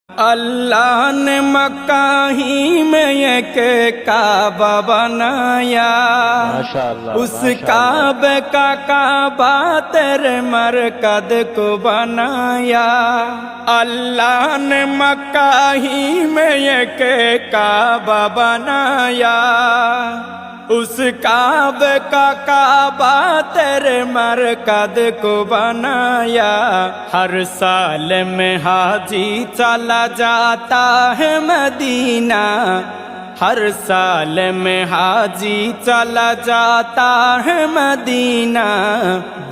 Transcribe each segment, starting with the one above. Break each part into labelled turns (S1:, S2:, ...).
S1: اللہ نے مکہ ہی میں ایک کعبہ بنایا، اس کعبے کا کعبہ تیرے مرکز کو بنایا۔ اللہ نے مکہ ہی میں ایک کعبہ بنایا، اس کعبے کا کعبہ تیرے مرکز کو بنایا۔ ہر سال میں حاجی چلا جاتا ہے مدینہ، ہر سال میں حاجی چلا جاتا ہے مدینہ۔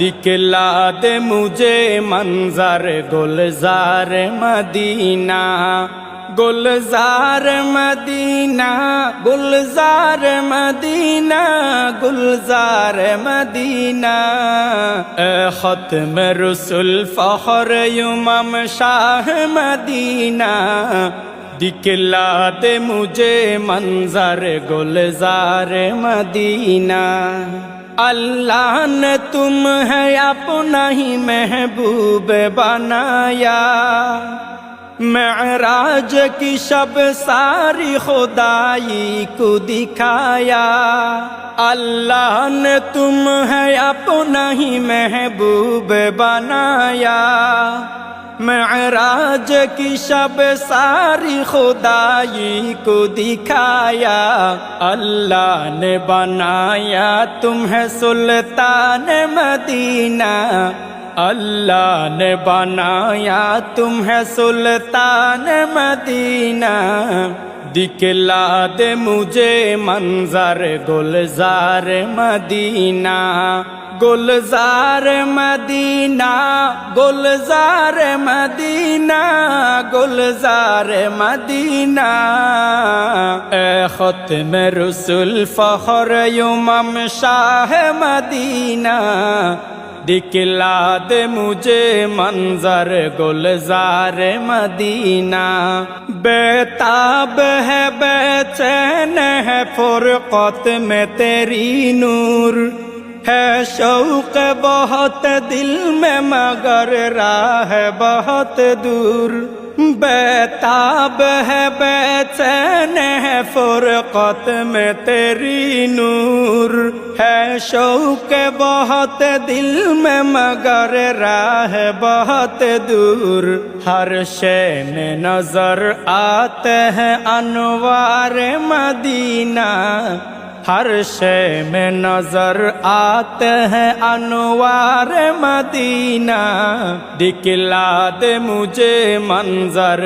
S1: دکھلا دے مجھے منظر گلزار مدینہ، گلزار مدینہ، گلزار مدینہ، گلزار مدینہ۔ اے ختم رسول فخر امم شاہ مدینہ، دکھلا دے مجھے منظر گلزار مدینہ۔ اللہ نے تمہیں اپنا ہی محبوب بنایا، معراج کی شب ساری خدائی کو دکھایا۔ اللہ نے تمہیں اپنا ہی محبوب بنایا، معراج کی شب ساری خدائی کو دکھایا۔ اللہ نے بنایا تمہیں سلطان مدینہ، اللہ نے بنایا تمہیں سلطان مدینہ۔ دکھلا دے مجھے منظر گلزار مدینہ، گلزار مدینہ، گلزار مدینہ، گلزار مدینہ۔ اے ختم رسول فخر امم شاہ مدینہ، دکھلا دے مجھے منظر گلزار مدینہ۔ بے تاب ہے بے چین ہے فرقت میں تیری نور، ہے شوق بہت دل میں مگر راہ بہت دور۔ بے تاب ہے بے چین ہے فرقت میں تیری نور، ہے شوق بہت دل میں مگر راہ بہت دور۔ ہر شے میں نظر آتے ہیں انوار مدینہ، ہر شے میں نظر آتے ہیں انوار مدینہ۔ دکھلا دے مجھے منظر